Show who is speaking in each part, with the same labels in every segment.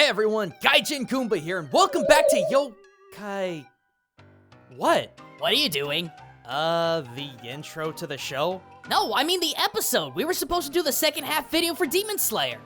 Speaker 1: Hey everyone, Gaijin Goombah here, and welcome back to Yokai... What?
Speaker 2: What are you doing?
Speaker 1: The intro to the show?
Speaker 2: No, I mean the episode. We were supposed to do the second half video for Demon Slayer.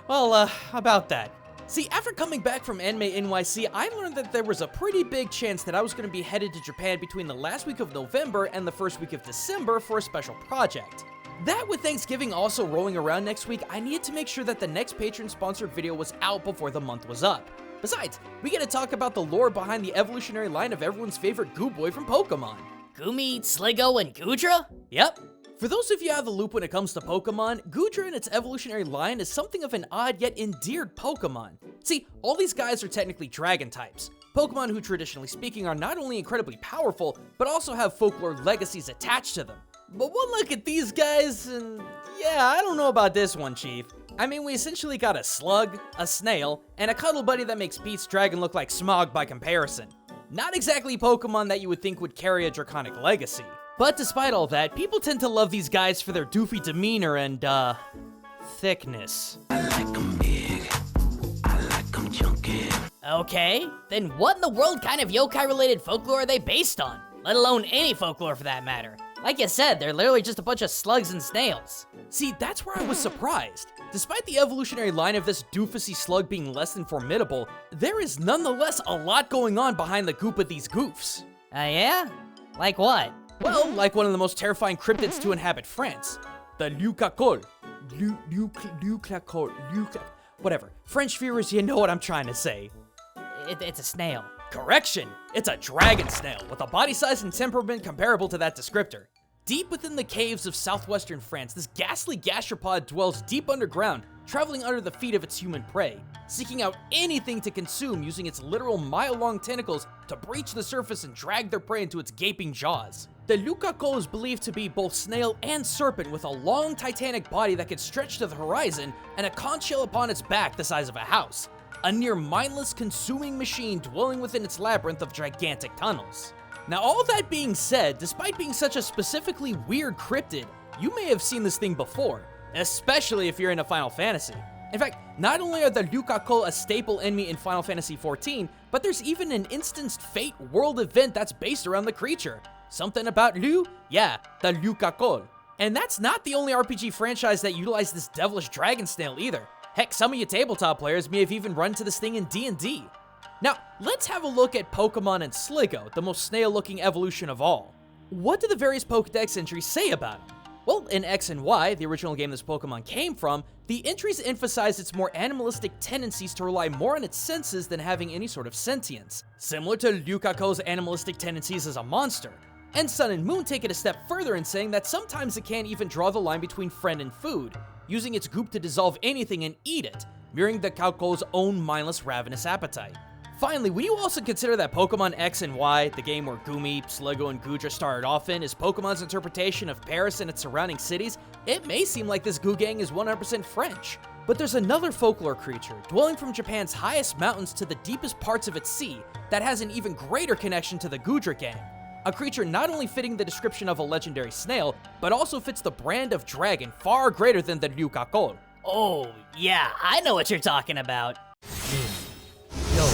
Speaker 1: Well, about that. See, after coming back from Anime NYC, I learned that there was a pretty big chance that I was going to be headed to Japan between the last week of November and the first week of December for a special project. That with Thanksgiving also rolling around next week, I needed to make sure that the next patron-sponsored video was out before the month was up. Besides, we get to talk about the lore behind the evolutionary line of everyone's favorite goo boy from Pokemon.
Speaker 2: Goomy, Sligo, and Goodra?
Speaker 1: Yep. For those of you out of the loop when it comes to Pokemon, Goodra and its evolutionary line is something of an odd yet endeared Pokemon. See, all these guys are technically dragon types. Pokemon who traditionally speaking are not only incredibly powerful, but also have folklore legacies attached to them. But one look at these guys, and yeah, I don't know about this one, Chief. I mean, we essentially got a slug, a snail, and a cuddle buddy that makes Pete's dragon look like Smog by comparison. Not exactly Pokemon that you would think would carry a draconic legacy. But despite all that, people tend to love these guys for their doofy demeanor and, thickness.
Speaker 3: I like 'em big, I like 'em chunky.
Speaker 2: Okay, then what in the world kind of yokai-related folklore are they based on? Let alone any folklore for that matter. Like you said, they're literally just a bunch of slugs and snails.
Speaker 1: See, that's where I was surprised. Despite the evolutionary line of this doofusy slug being less than formidable, there is nonetheless a lot going on behind the goop of these goofs.
Speaker 2: Yeah? Like what?
Speaker 1: Well, like one of the most terrifying cryptids to inhabit France, the Lou Carcolh. Lou Carcolh. Whatever. French viewers, you know what I'm trying to say.
Speaker 2: It's a snail.
Speaker 1: Correction! It's a dragon snail, with a body size and temperament comparable to that descriptor. Deep within the caves of southwestern France, this ghastly gastropod dwells deep underground, traveling under the feet of its human prey, seeking out anything to consume using its literal mile-long tentacles to breach the surface and drag their prey into its gaping jaws. The Lou Carcolh is believed to be both snail and serpent with a long titanic body that can stretch to the horizon and a conch shell upon its back the size of a house. A near mindless consuming machine dwelling within its labyrinth of gigantic tunnels. Now all that being said, despite being such a specifically weird cryptid, you may have seen this thing before, especially if you're into Final Fantasy. In fact, not only are the Lou Carcolh a staple enemy in Final Fantasy XIV, but there's even an instanced Fate world event that's based around the creature. Something about Lou? Yeah, the Lou Carcolh. And that's not the only RPG franchise that utilized this devilish dragon snail either. Heck, some of you tabletop players may have even run into this thing in D&D. Now, let's have a look at Pokemon and Sligo, the most snail-looking evolution of all. What do the various Pokedex entries say about him? Well, in X and Y, the original game this Pokemon came from, the entries emphasize its more animalistic tendencies to rely more on its senses than having any sort of sentience, similar to Lou Carcolh's animalistic tendencies as a monster. And Sun and Moon take it a step further in saying that sometimes it can't even draw the line between friend and food, using its goop to dissolve anything and eat it, mirroring the Carcolh's own mindless ravenous appetite. Finally, when you also consider that Pokemon X and Y, the game where Goomy, Sligo, and Goodra started off in, is Pokemon's interpretation of Paris and its surrounding cities, it may seem like this Goo Gang is 100% French. But there's another folklore creature, dwelling from Japan's highest mountains to the deepest parts of its sea, that has an even greater connection to the Goodra Gang. A creature not only fitting the description of a legendary snail, but also fits the brand of dragon far greater than the Lou Carcolh.
Speaker 2: Oh, yeah, I know what you're talking about. Yo,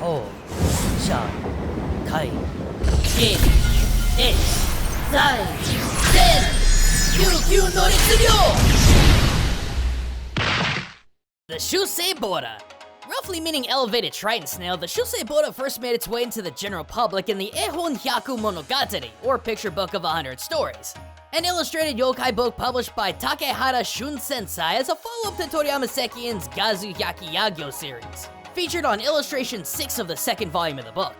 Speaker 2: to, sha, kai, in, ich, zai, den, kyukyu no ritsuryo! The Shusei Bora. Roughly meaning elevated triton snail, the Shusei Bora first made its way into the general public in the Ehon Hyaku Monogatari, or Picture Book of 100 Stories, an illustrated yokai book published by Takehara Shun Sensei as a follow-up to Toriyama Sekien's Gazu Hyaki Yagyo series, featured on illustration 6 of the second volume of the book.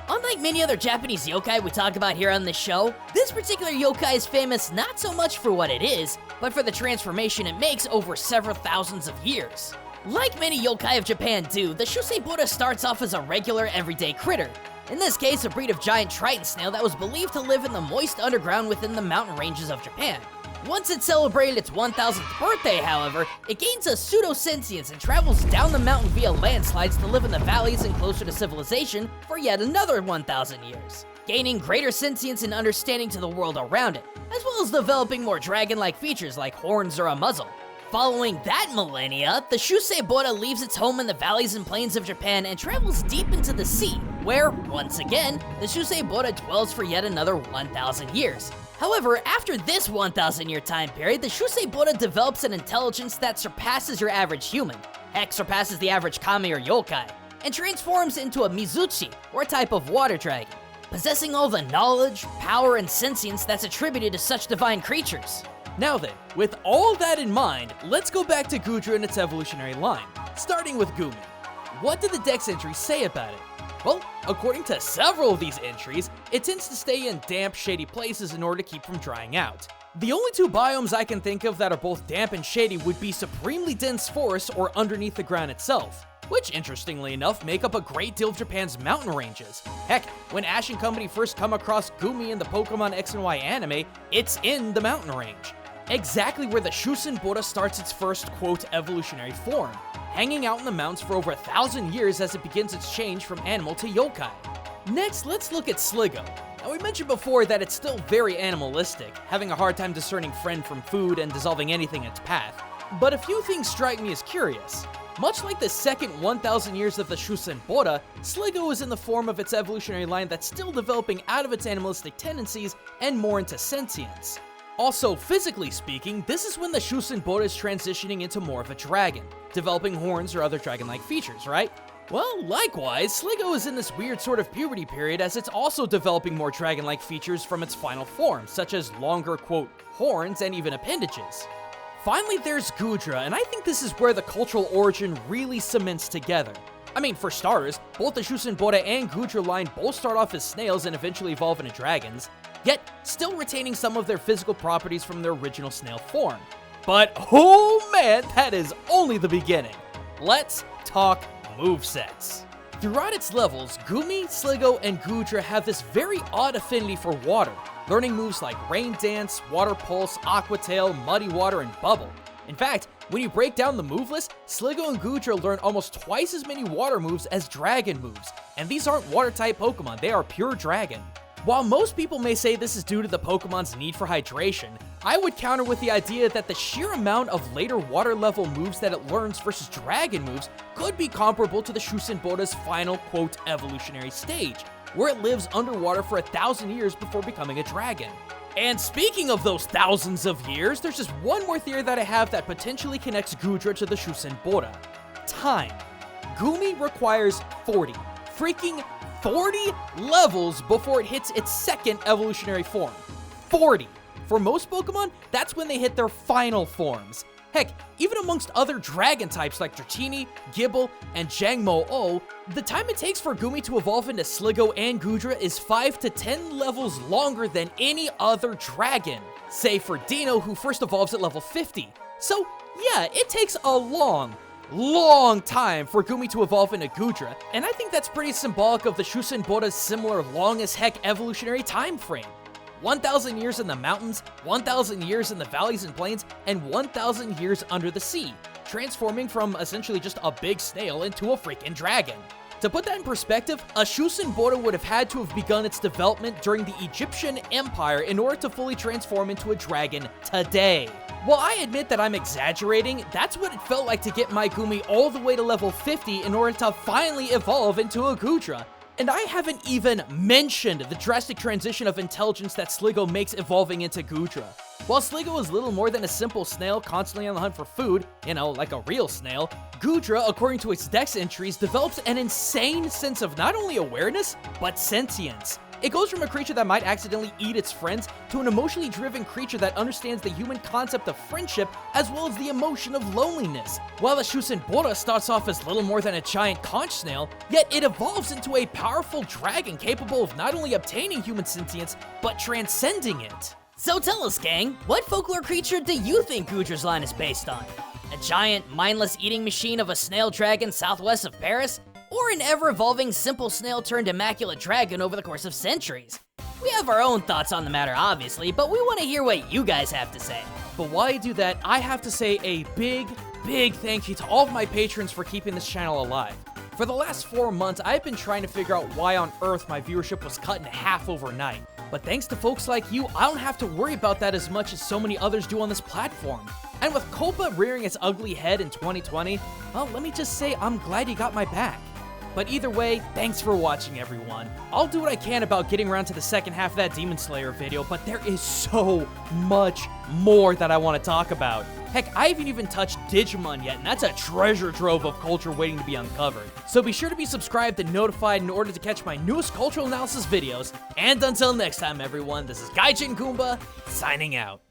Speaker 2: Unlike many other Japanese yokai we talk about here on this show, this particular yokai is famous not so much for what it is, but for the transformation it makes over several thousands of years. Like many yokai of Japan do, the Shusei Bora starts off as a regular, everyday critter. In this case, a breed of giant triton snail that was believed to live in the moist underground within the mountain ranges of Japan. Once it celebrated its 1000th birthday, however, it gains a pseudo-sentience and travels down the mountain via landslides to live in the valleys and closer to civilization for yet another 1000 years, gaining greater sentience and understanding to the world around it, as well as developing more dragon-like features like horns or a muzzle. Following that millennia, the Shusei-bora leaves its home in the valleys and plains of Japan and travels deep into the sea, where, once again, the Shusei-bora dwells for yet another 1,000 years. However, after this 1,000-year time period, the Shusei-bora develops an intelligence that surpasses your average human, heck, surpasses the average kami or yokai, and transforms into a mizuchi, or type of water dragon, possessing all the knowledge, power, and sentience that's attributed to such divine creatures.
Speaker 1: Now then, with all that in mind, let's go back to Goodra and its evolutionary line, starting with Goombah. What did the Dex entries say about it? Well, according to several of these entries, it tends to stay in damp, shady places in order to keep from drying out. The only two biomes I can think of that are both damp and shady would be supremely dense forests or underneath the ground itself, which, interestingly enough, make up a great deal of Japan's mountain ranges. Heck, when Ash and company first come across Goomy in the Pokemon X and Y anime, it's in the mountain range. Exactly where the Shusei-bora starts its first, quote, evolutionary form, hanging out in the mountains for over 1,000 years as it begins its change from animal to yokai. Next, let's look at Sligo. Now, we mentioned before that it's still very animalistic, having a hard time discerning friend from food and dissolving anything in its path. But a few things strike me as curious. Much like the second 1,000 years of the Shusei-bora, Sligo is in the form of its evolutionary line that's still developing out of its animalistic tendencies and more into sentience. Also, physically speaking, this is when the Shusei-bora is transitioning into more of a dragon, developing horns or other dragon-like features, right? Well, likewise, Sligo is in this weird sort of puberty period as it's also developing more dragon-like features from its final form, such as longer, quote, horns and even appendages. Finally, there's Goodra, and I think this is where the cultural origin really cements together. I mean, for starters, both the Shusei-bora and Goodra line both start off as snails and eventually evolve into dragons, yet still retaining some of their physical properties from their original snail form. But oh man, that is only the beginning. Let's talk movesets. Throughout its levels, Goomy, Sligo, and Goodra have this very odd affinity for water, learning moves like Rain Dance, Water Pulse, Aqua Tail, Muddy Water, and Bubble. In fact, when you break down the move list, Sligo and Goodra learn almost twice as many water moves as dragon moves, and these aren't water-type Pokemon, they are pure dragon. While most people may say this is due to the Pokemon's need for hydration, I would counter with the idea that the sheer amount of later water-level moves that it learns versus dragon moves could be comparable to the Shusei-bora's final, quote, evolutionary stage, where it lives underwater for 1,000 years before becoming a dragon. And speaking of those thousands of years, there's just one more theory that I have that potentially connects Goodra to the Shusei-bora. Time. Goomy requires 40 levels before it hits its second evolutionary form. 40! For most Pokemon, that's when they hit their final forms. Heck, even amongst other dragon types like Dratini, Gible, and Jangmo-o, the time it takes for Goomy to evolve into Sligo and Goodra is 5 to 10 levels longer than any other dragon, save for Dino, who first evolves at level 50. So yeah, it takes a long time for Goomy to evolve into Goodra, and I think that's pretty symbolic of the Shusei-bora's similar long-as-heck evolutionary time frame. 1,000 years in the mountains, 1,000 years in the valleys and plains, and 1,000 years under the sea, transforming from essentially just a big snail into a freaking dragon. To put that in perspective, a Shusei-bora would have had to have begun its development during the Egyptian Empire in order to fully transform into a dragon today. While I admit that I'm exaggerating, that's what it felt like to get my Goomy all the way to level 50 in order to finally evolve into a Goodra. And I haven't even mentioned the drastic transition of intelligence that Sligo makes evolving into Goodra. While Sligo is little more than a simple snail constantly on the hunt for food, you know, like a real snail, Goodra, according to its Dex entries, develops an insane sense of not only awareness, but sentience. It goes from a creature that might accidentally eat its friends to an emotionally driven creature that understands the human concept of friendship as well as the emotion of loneliness. While the Shusei-bora starts off as little more than a giant conch snail, yet it evolves into a powerful dragon capable of not only obtaining human sentience, but transcending it.
Speaker 2: So tell us, gang, what folklore creature do you think Goodra's line is based on? A giant, mindless eating machine of a snail dragon southwest of Paris? Or an ever-evolving simple snail turned immaculate dragon over the course of centuries? We have our own thoughts on the matter, obviously, but we want to hear what you guys have to say.
Speaker 1: But while I do that, I have to say a big thank you to all of my patrons for keeping this channel alive. For the last 4 months, I've been trying to figure out why on earth my viewership was cut in half overnight. But thanks to folks like you, I don't have to worry about that as much as so many others do on this platform. And with Goombah rearing its ugly head in 2020, well, let me just say I'm glad you got my back. But either way, thanks for watching, everyone. I'll do what I can about getting around to the second half of that Demon Slayer video, but there is so much more that I want to talk about. Heck, I haven't even touched Digimon yet, and that's a treasure trove of culture waiting to be uncovered. So be sure to be subscribed and notified in order to catch my newest cultural analysis videos. And until next time, everyone, this is Gaijin Goombah, signing out.